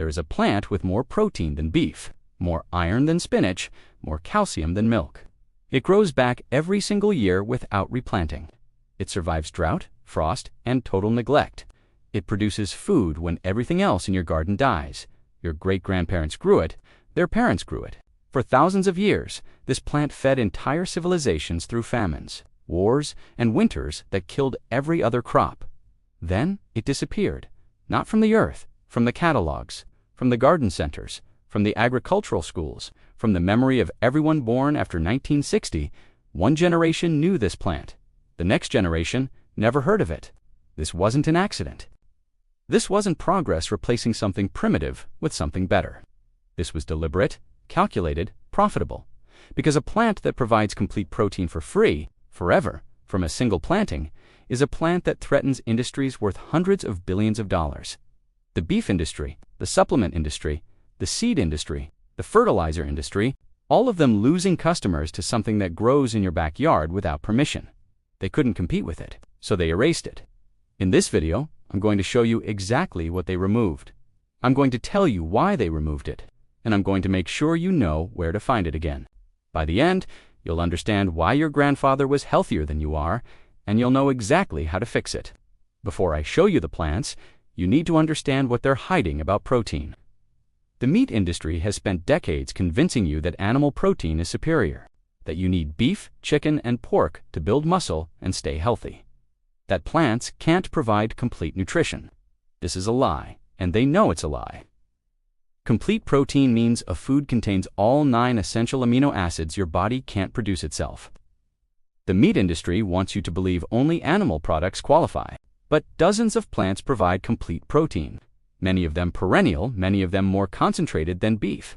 There is a plant with more protein than beef, more iron than spinach, more calcium than milk. It grows back every single year without replanting. It survives drought, frost, and total neglect. It produces food when everything else in your garden dies. Your great-grandparents grew it, their parents grew it. For thousands of years, this plant fed entire civilizations through famines, wars, and winters that killed every other crop. Then it disappeared, not from the earth, from the catalogs, from the garden centers, from the agricultural schools, from the memory of everyone born after 1960. One generation knew this plant. The next generation never heard of it. This wasn't an accident. This wasn't progress replacing something primitive with something better. This was deliberate, calculated, profitable. Because a plant that provides complete protein for free, forever, from a single planting, is a plant that threatens industries worth hundreds of billions of dollars. The beef industry, the supplement industry, the seed industry, the fertilizer industry, all of them losing customers to something that grows in your backyard without permission. They couldn't compete with it, so they erased it. In this video, I'm going to show you exactly what they removed. I'm going to tell you why they removed it, and I'm going to make sure you know where to find it again. By the end, you'll understand why your grandfather was healthier than you are, and you'll know exactly how to fix it. Before I show you the plants, you need to understand what they're hiding about protein. The meat industry has spent decades convincing you that animal protein is superior, that you need beef, chicken, and pork to build muscle and stay healthy, that plants can't provide complete nutrition. This is a lie, and they know it's a lie. Complete protein means a food contains all 9 essential amino acids your body can't produce itself. The meat industry wants you to believe only animal products qualify, but dozens of plants provide complete protein. Many of them perennial, many of them more concentrated than beef.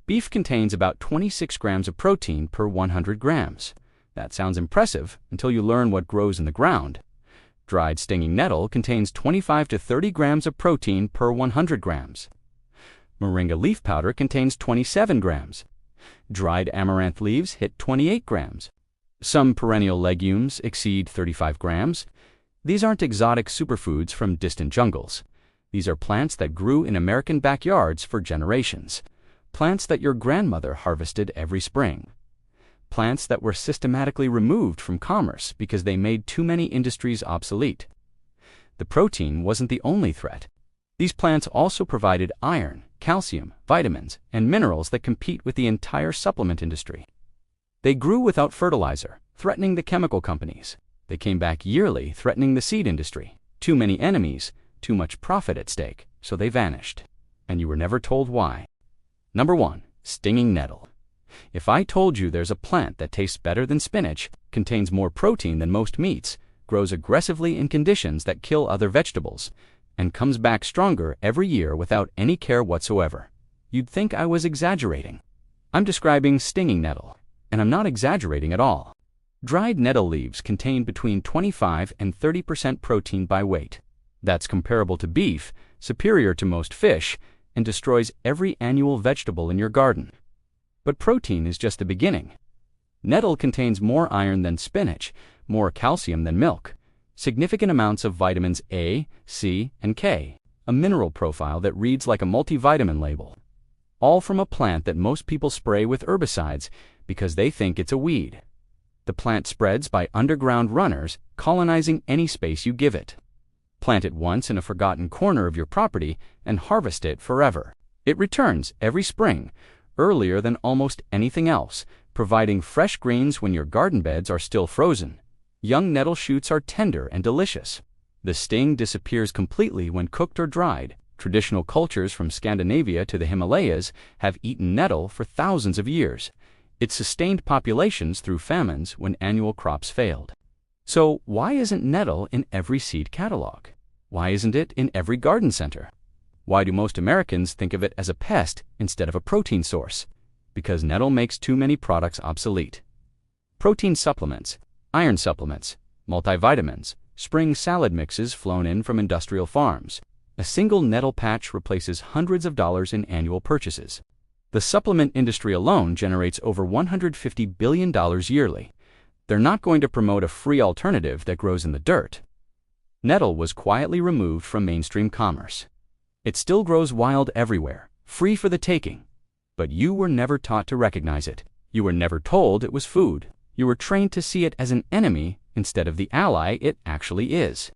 Beef contains about 26 grams of protein per 100 grams. That sounds impressive until you learn what grows in the ground. Dried stinging nettle contains 25 to 30 grams of protein per 100 grams. Moringa leaf powder contains 27 grams. Dried amaranth leaves hit 28 grams. Some perennial legumes exceed 35 grams. These aren't exotic superfoods from distant jungles. These are plants that grew in American backyards for generations. Plants that your grandmother harvested every spring. Plants that were systematically removed from commerce because they made too many industries obsolete. The protein wasn't the only threat. These plants also provided iron, calcium, vitamins, and minerals that compete with the entire supplement industry. They grew without fertilizer, threatening the chemical companies. They came back yearly, threatening the seed industry. Too many enemies, too much profit at stake, so they vanished. And you were never told why. Number 1. Stinging nettle. If I told you there's a plant that tastes better than spinach, contains more protein than most meats, grows aggressively in conditions that kill other vegetables, and comes back stronger every year without any care whatsoever, you'd think I was exaggerating. I'm describing stinging nettle, and I'm not exaggerating at all. Dried nettle leaves contain between 25 and 30% protein by weight. That's comparable to beef, superior to most fish, and destroys every annual vegetable in your garden. But protein is just the beginning. Nettle contains more iron than spinach, more calcium than milk, significant amounts of vitamins A, C, and K, a mineral profile that reads like a multivitamin label. All from a plant that most people spray with herbicides because they think it's a weed. The plant spreads by underground runners, colonizing any space you give it. Plant it once in a forgotten corner of your property and harvest it forever. It returns every spring, earlier than almost anything else, providing fresh greens when your garden beds are still frozen. Young nettle shoots are tender and delicious. The sting disappears completely when cooked or dried. Traditional cultures from Scandinavia to the Himalayas have eaten nettle for thousands of years. It sustained populations through famines when annual crops failed. So why isn't nettle in every seed catalog? Why isn't it in every garden center? Why do most Americans think of it as a pest instead of a protein source? Because nettle makes too many products obsolete. Protein supplements, iron supplements, multivitamins, spring salad mixes flown in from industrial farms. A single nettle patch replaces hundreds of dollars in annual purchases. The supplement industry alone generates over $150 billion yearly. They're not going to promote a free alternative that grows in the dirt. Nettle was quietly removed from mainstream commerce. It still grows wild everywhere, free for the taking. But you were never taught to recognize it. You were never told it was food. You were trained to see it as an enemy instead of the ally it actually is.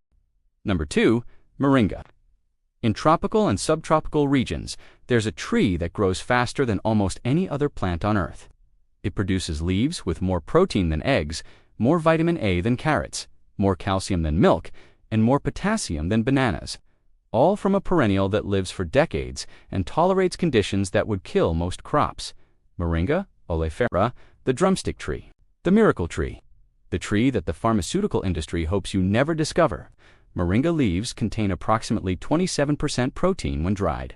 Number 2, moringa. In tropical and subtropical regions, there's a tree that grows faster than almost any other plant on Earth. It produces leaves with more protein than eggs, more vitamin A than carrots, more calcium than milk, and more potassium than bananas, all from a perennial that lives for decades and tolerates conditions that would kill most crops. Moringa oleifera, the drumstick tree, the miracle tree, the tree that the pharmaceutical industry hopes you never discover. Moringa leaves contain approximately 27% protein when dried.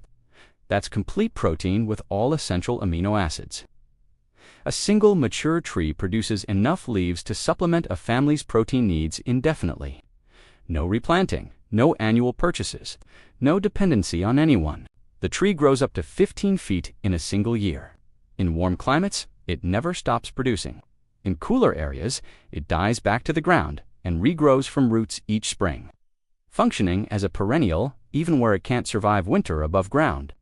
That's complete protein with all essential amino acids. A single mature tree produces enough leaves to supplement a family's protein needs indefinitely. No replanting, no annual purchases, no dependency on anyone. The tree grows up to 15 feet in a single year. In warm climates, it never stops producing. In cooler areas, it dies back to the ground and regrows from roots each spring, functioning as a perennial even where it can't survive winter above ground.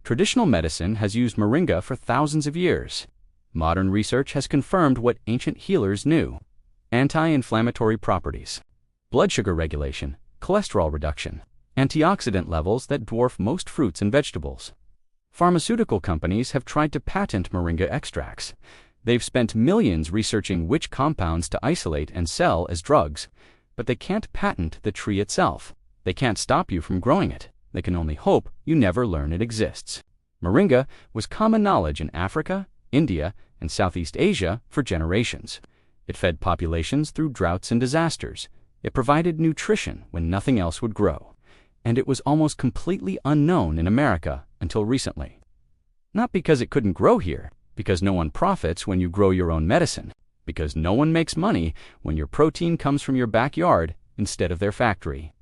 Traditional medicine has used moringa for thousands of years. Modern research has confirmed what ancient healers knew: anti-inflammatory properties, blood sugar regulation, cholesterol reduction, antioxidant levels that dwarf most fruits and vegetables. Pharmaceutical companies have tried to patent moringa extracts. They've spent millions researching which compounds to isolate and sell as drugs, but they can't patent the tree itself. They can't stop you from growing it. They can only hope you never learn it exists. Moringa was common knowledge in Africa, India, and Southeast Asia for generations. It fed populations through droughts and disasters. It provided nutrition when nothing else would grow. And it was almost completely unknown in America until recently. Not because it couldn't grow here, because no one profits when you grow your own medicine, because no one makes money when your protein comes from your backyard instead of their factory.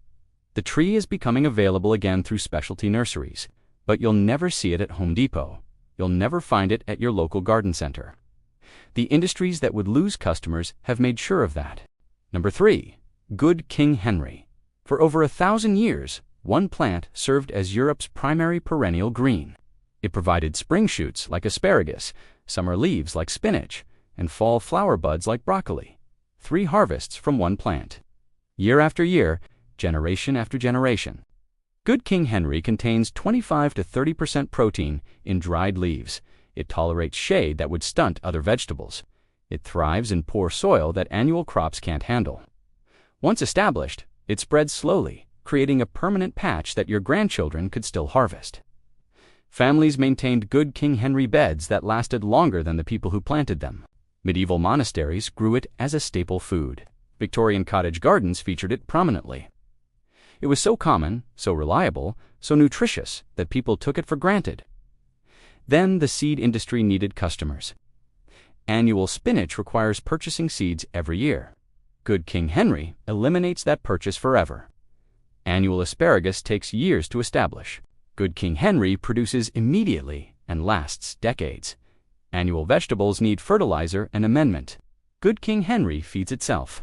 The tree is becoming available again through specialty nurseries, but you'll never see it at Home Depot. You'll never find it at your local garden center. The industries that would lose customers have made sure of that. Number 3, Good King Henry. For over 1,000 years, one plant served as Europe's primary perennial green. It provided spring shoots like asparagus, summer leaves like spinach, and fall flower buds like broccoli. 3 harvests from one plant. Year after year, generation after generation. Good King Henry contains 25 to 30% protein in dried leaves. It tolerates shade that would stunt other vegetables. It thrives in poor soil that annual crops can't handle. Once established, it spreads slowly, creating a permanent patch that your grandchildren could still harvest. Families maintained Good King Henry beds that lasted longer than the people who planted them. Medieval monasteries grew it as a staple food. Victorian cottage gardens featured it prominently. It was so common, so reliable, so nutritious that people took it for granted. Then the seed industry needed customers. Annual spinach requires purchasing seeds every year. Good King Henry eliminates that purchase forever. Annual asparagus takes years to establish. Good King Henry produces immediately and lasts decades. Annual vegetables need fertilizer and amendment. Good King Henry feeds itself.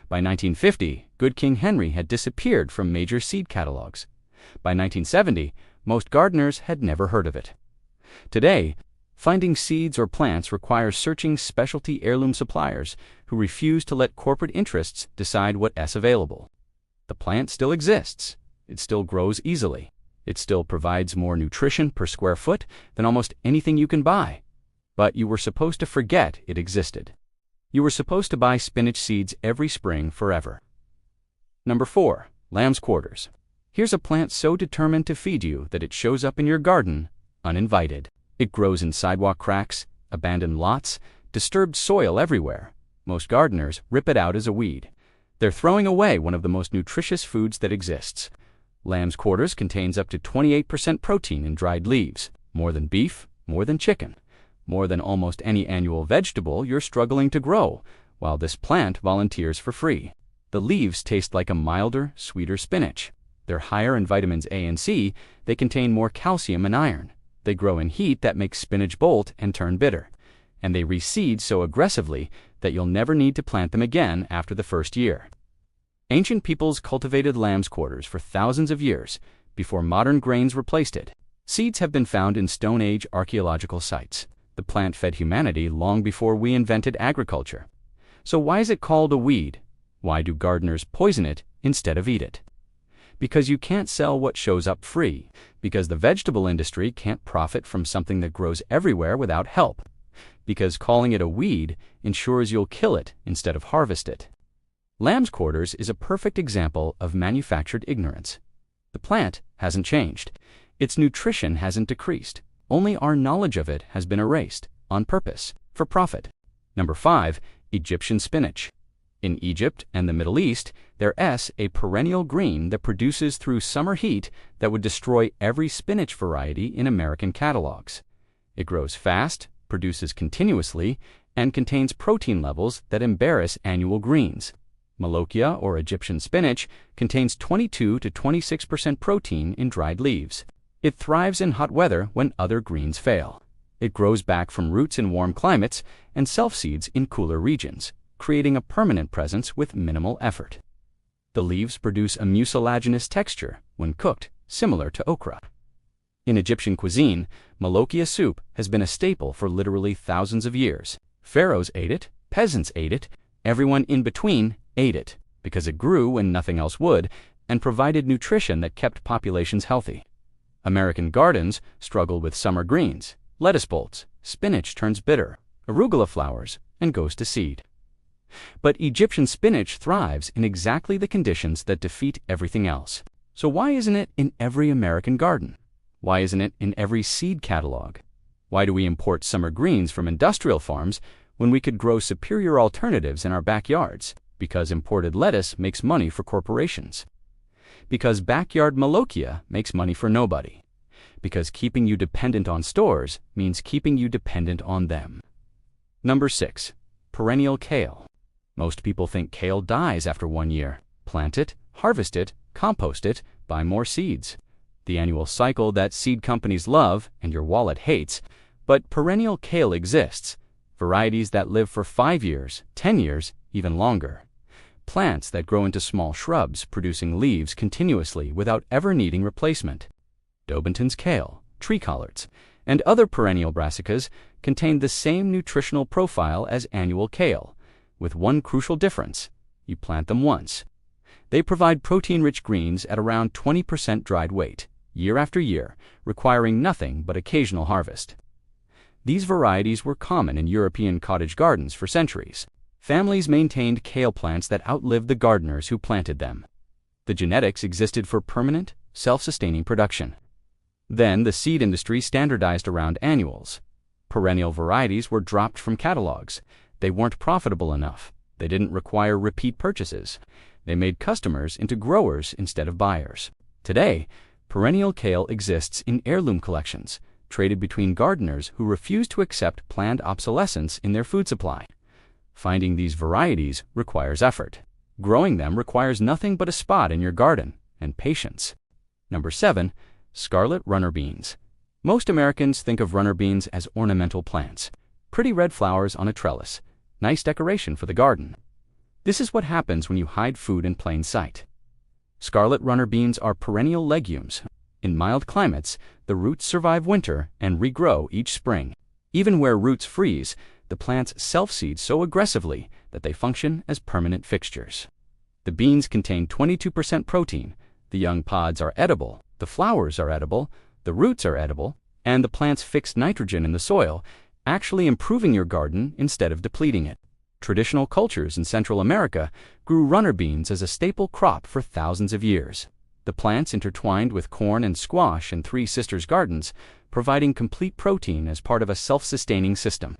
By 1950, Good King Henry had disappeared from major seed catalogs. By 1970, most gardeners had never heard of it. Today, finding seeds or plants requires searching specialty heirloom suppliers who refuse to let corporate interests decide what's available. The plant still exists. It still grows easily. It still provides more nutrition per square foot than almost anything you can buy. But you were supposed to forget it existed. You were supposed to buy spinach seeds every spring forever. Number 4, lamb's quarters. Here's a plant so determined to feed you that it shows up in your garden uninvited. It grows in sidewalk cracks, abandoned lots, disturbed soil everywhere. Most gardeners rip it out as a weed. They're throwing away one of the most nutritious foods that exists. Lamb's quarters contains up to 28% protein in dried leaves, more than beef, more than chicken, more than almost any annual vegetable you're struggling to grow, while this plant volunteers for free. The leaves taste like a milder, sweeter spinach. They're higher in vitamins A and C. They contain more calcium and iron. They grow in heat that makes spinach bolt and turn bitter. And they reseed so aggressively that you'll never need to plant them again after the first year. Ancient peoples cultivated lamb's quarters for thousands of years before modern grains replaced it. Seeds have been found in Stone Age archaeological sites. The plant fed humanity long before we invented agriculture. So why is it called a weed? Why do gardeners poison it instead of eat it? Because you can't sell what shows up free. Because the vegetable industry can't profit from something that grows everywhere without help. Because calling it a weed ensures you'll kill it instead of harvest it. Lamb's quarters is a perfect example of manufactured ignorance. The plant hasn't changed. Its nutrition hasn't decreased. Only our knowledge of it has been erased, on purpose, for profit. Number 5. Egyptian spinach. In Egypt and the Middle East, there's a perennial green that produces through summer heat that would destroy every spinach variety in American catalogs. It grows fast, produces continuously, and contains protein levels that embarrass annual greens. Malokia, or Egyptian spinach, contains 22 to 26% protein in dried leaves. It thrives in hot weather when other greens fail. It grows back from roots in warm climates and self-seeds in cooler regions, creating a permanent presence with minimal effort. The leaves produce a mucilaginous texture when cooked, similar to okra. In Egyptian cuisine, Malokia soup has been a staple for literally thousands of years. Pharaohs ate it, peasants ate it, everyone in between ate it, because it grew when nothing else would and provided nutrition that kept populations healthy. American gardens struggle with summer greens. Lettuce bolts, spinach turns bitter, arugula flowers, and goes to seed. But Egyptian spinach thrives in exactly the conditions that defeat everything else. So why isn't it in every American garden? Why isn't it in every seed catalog? Why do we import summer greens from industrial farms when we could grow superior alternatives in our backyards? Because imported lettuce makes money for corporations. Because backyard Malokia makes money for nobody. Because keeping you dependent on stores means keeping you dependent on them. Number 6. Perennial kale. Most people think kale dies after 1 year. Plant it, harvest it, compost it, buy more seeds. The annual cycle that seed companies love and your wallet hates, but perennial kale exists. Varieties that live for 5 years, 10 years, even longer. Plants that grow into small shrubs, producing leaves continuously without ever needing replacement. Dobinton's kale, tree collards, and other perennial brassicas contain the same nutritional profile as annual kale, with one crucial difference: you plant them once. They provide protein-rich greens at around 20% dried weight, year after year, requiring nothing but occasional harvest. These varieties were common in European cottage gardens for centuries. Families maintained kale plants that outlived the gardeners who planted them. The genetics existed for permanent, self-sustaining production. Then the seed industry standardized around annuals. Perennial varieties were dropped from catalogs. They weren't profitable enough. They didn't require repeat purchases. They made customers into growers instead of buyers. Today, perennial kale exists in heirloom collections, traded between gardeners who refuse to accept planned obsolescence in their food supply. Finding these varieties requires effort. Growing them requires nothing but a spot in your garden and patience. Number 7. Scarlet runner beans. Most Americans think of runner beans as ornamental plants. Pretty red flowers on a trellis. Nice decoration for the garden. This is what happens when you hide food in plain sight. Scarlet runner beans are perennial legumes. In mild climates, the roots survive winter and regrow each spring. Even where roots freeze, the plants self-seed so aggressively that they function as permanent fixtures. The beans contain 22% protein. The young pods are edible, the flowers are edible, the roots are edible, and the plants fix nitrogen in the soil, actually improving your garden instead of depleting it. Traditional cultures in Central America grew runner beans as a staple crop for thousands of years. The plants intertwined with corn and squash in Three Sisters gardens, providing complete protein as part of a self-sustaining system.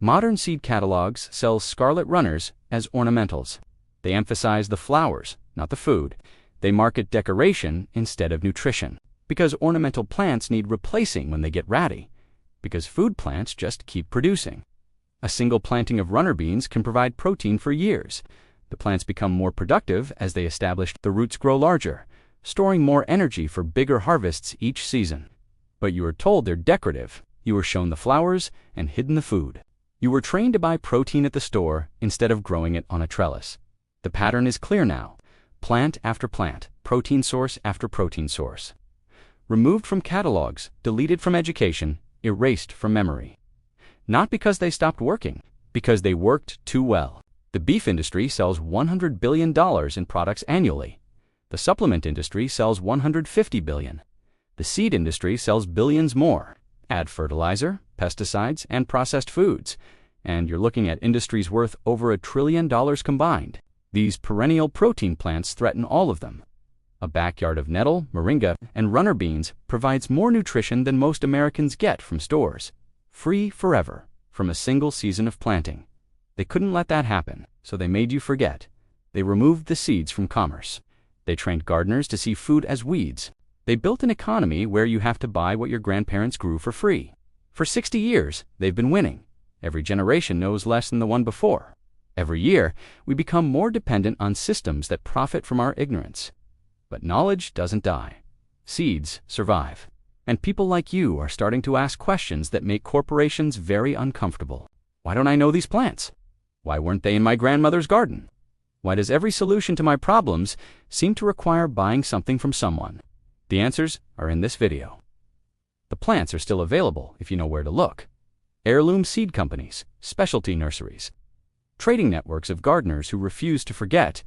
Modern seed catalogs sell scarlet runners as ornamentals. They emphasize the flowers, not the food. They market decoration instead of nutrition. Because ornamental plants need replacing when they get ratty. Because food plants just keep producing. A single planting of runner beans can provide protein for years. The plants become more productive as they establish. The roots grow larger, storing more energy for bigger harvests each season. But you were told they're decorative. You were shown the flowers and hidden the food. You were trained to buy protein at the store instead of growing it on a trellis. The pattern is clear now. Plant after plant, protein source after protein source. removed from catalogs, deleted from education, erased from memory. Not because they stopped working, because they worked too well. The beef industry sells $100 billion in products annually. The supplement industry sells $150 billion. The seed industry sells billions more. Add fertilizer, pesticides, and processed foods, and you're looking at industries worth over $1 trillion combined. These perennial protein plants threaten all of them. A backyard of nettle, moringa, and runner beans provides more nutrition than most Americans get from stores. Free forever, from a single season of planting. They couldn't let that happen, so they made you forget. They removed the seeds from commerce. They trained gardeners to see food as weeds. They built an economy where you have to buy what your grandparents grew for free. For 60 years, they've been winning. Every generation knows less than the one before. Every year, we become more dependent on systems that profit from our ignorance. But knowledge doesn't die. Seeds survive. And people like you are starting to ask questions that make corporations very uncomfortable. Why don't I know these plants? Why weren't they in my grandmother's garden? Why does every solution to my problems seem to require buying something from someone? The answers are in this video. The plants are still available if you know where to look. Heirloom seed companies, specialty nurseries, trading networks of gardeners who refuse to forget.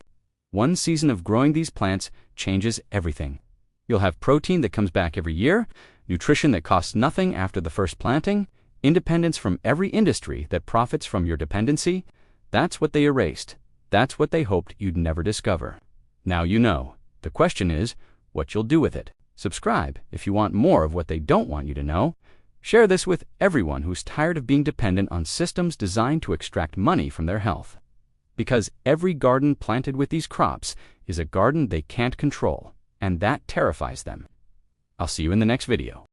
One season of growing these plants changes everything. You'll have protein that comes back every year, nutrition that costs nothing after the first planting, independence from every industry that profits from your dependency. That's what they erased. That's what they hoped you'd never discover. Now you know. The question is, what you'll do with it. Subscribe if you want more of what they don't want you to know. Share this with everyone who's tired of being dependent on systems designed to extract money from their health. Because every garden planted with these crops is a garden they can't control, and that terrifies them. I'll see you in the next video.